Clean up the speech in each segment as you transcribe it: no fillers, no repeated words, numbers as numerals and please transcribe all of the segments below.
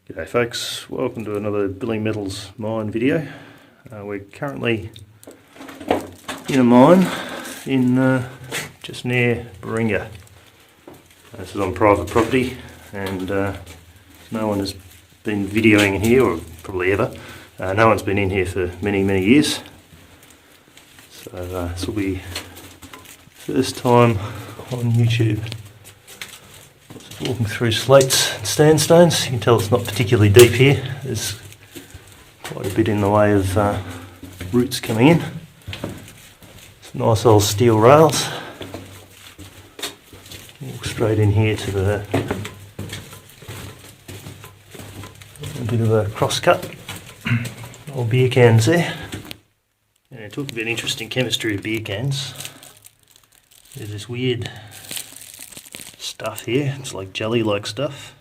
G'day folks, welcome to another Billing Metals mine video. We're currently in a mine in just near Berringa. This is on private property and no one has been videoing in here, or probably ever. No one's been in here for many years. So this will be first time on YouTube. Walking through slates and sandstones. You can tell it's not particularly deep here. There's quite a bit in the way of roots coming in. Some nice old steel rails. Walk straight in here to a bit of a cross cut. Old beer cans there. Yeah, talk about interesting chemistry of beer cans. There's this weird stuff here. It's like jelly-like stuff,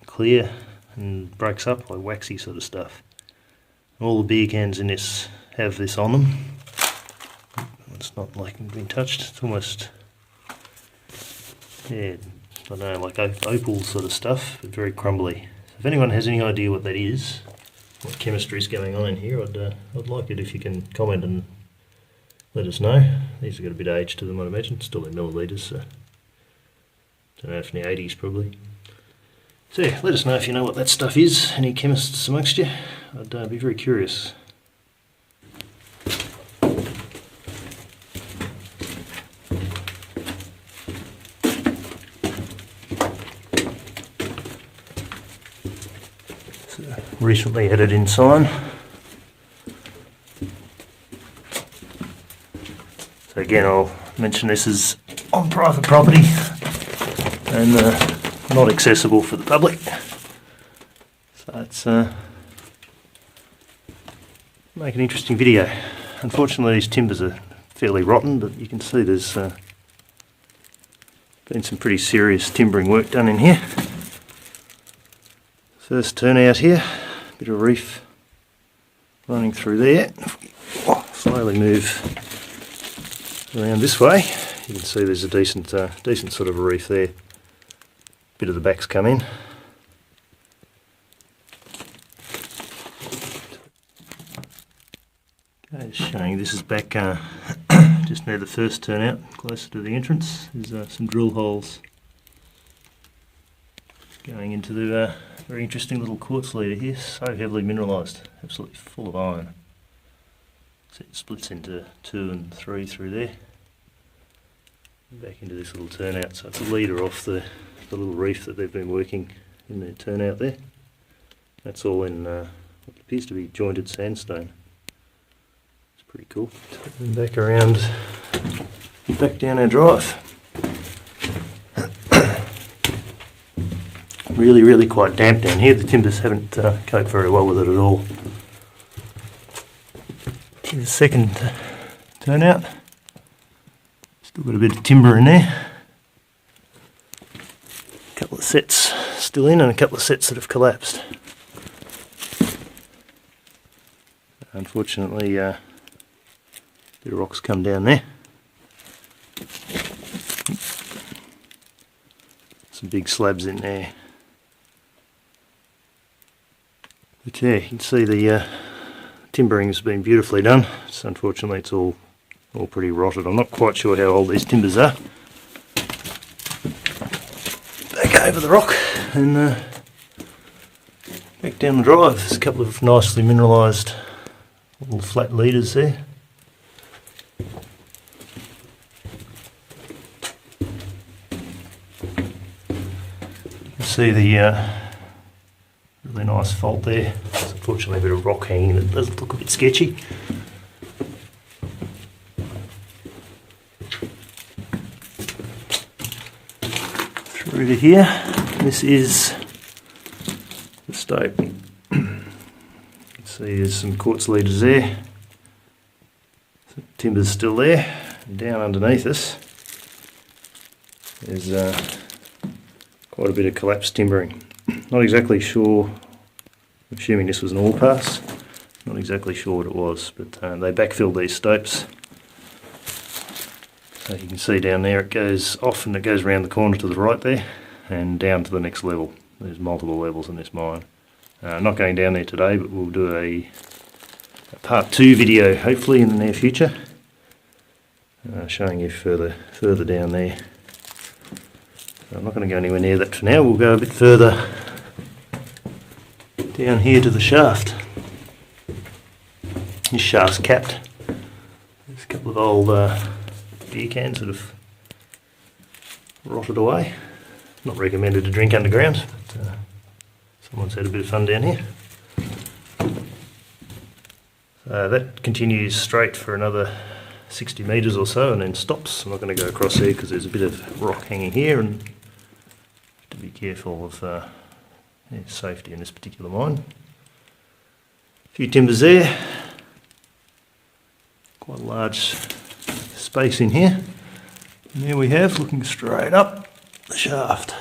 clear and breaks up like waxy sort of stuff. All the beer cans in this have this on them. It's not like it's been touched. It's almost, yeah, I don't know, like opal sort of stuff, but very crumbly. So if anyone has any idea what that is, what chemistry is going on in here, I'd like it if you can comment and let us know. These have got a bit of age to them, I'd imagine. Still in millilitres, so don't know, from the 80s probably. So yeah, let us know if you know what that stuff is, any chemists amongst you. I'd be very curious. So, recently added in sign. So again, I'll mention this is on private property and not accessible for the public. So it's make an interesting video. Unfortunately these timbers are fairly rotten, but you can see there's been some pretty serious timbering work done in here. First turnout here, bit of reef running through there. Slowly move around this way. You can see there's a decent sort of a reef there. Bit of the backs come in. Okay, just showing this is back just near the first turnout, closer to the entrance. There's some drill holes going into the very interesting little quartz leader here. So heavily mineralised, absolutely full of iron. So it splits into 2 and 3 through there. Back into this little turnout, so it's a leader off the little reef that they've been working in their turnout there. That's all in what appears to be jointed sandstone. It's pretty cool. Turn back around, back down our drive. Really quite damp down here. The timbers haven't coped very well with it at all. Here's the second turnout. Still got a bit of timber in there. A couple of sets still in and a couple of sets that have collapsed. Unfortunately, a bit of rocks come down there. Some big slabs in there. But yeah, you can see the timbering has been beautifully done. So unfortunately it's all pretty rotted. I'm not quite sure how old these timbers are. Back over the rock and back down the drive. There's a couple of nicely mineralised little flat leaders there. You can see the really nice fault there. There's unfortunately a bit of rock hanging that does look a bit sketchy. Through to here, this is the stope. You can see there's some quartz leaders there. Some timber's still there. And down underneath us, there's quite a bit of collapsed timbering. Not exactly sure, assuming this was an ore pass, not exactly sure what it was, but they backfilled these stopes. So you can see down there it goes off and it goes around the corner to the right there and down to the next level. There's multiple levels in this mine. Not going down there today, but we'll do a part 2 video hopefully in the near future, showing you further down there. So I'm not going to go anywhere near that for now. We'll go a bit further down here to the shaft. This shaft's capped. There's a couple of old beer cans that have rotted away. Not recommended to drink underground, but someone's had a bit of fun down here. That continues straight for another 60 metres or so and then stops. I'm not going to go across there because there's a bit of rock hanging here and have to be careful of safety in this particular mine. A few timbers there. Quite a large space in here. And there we have, looking straight up the shaft.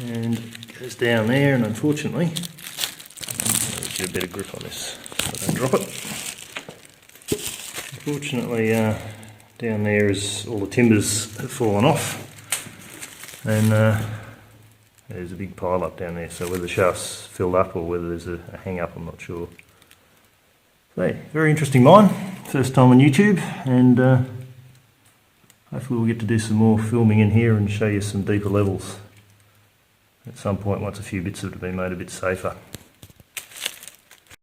And it goes down there, and unfortunately, I'll get a better grip on this so I don't drop it. Unfortunately, down there is all the timbers have fallen off, and there's a big pile up down there, so whether the shaft's filled up or whether there's a hang up, I'm not sure. So, very interesting mine, first time on YouTube, and hopefully we'll get to do some more filming in here and show you some deeper levels at some point once a few bits have been made a bit safer.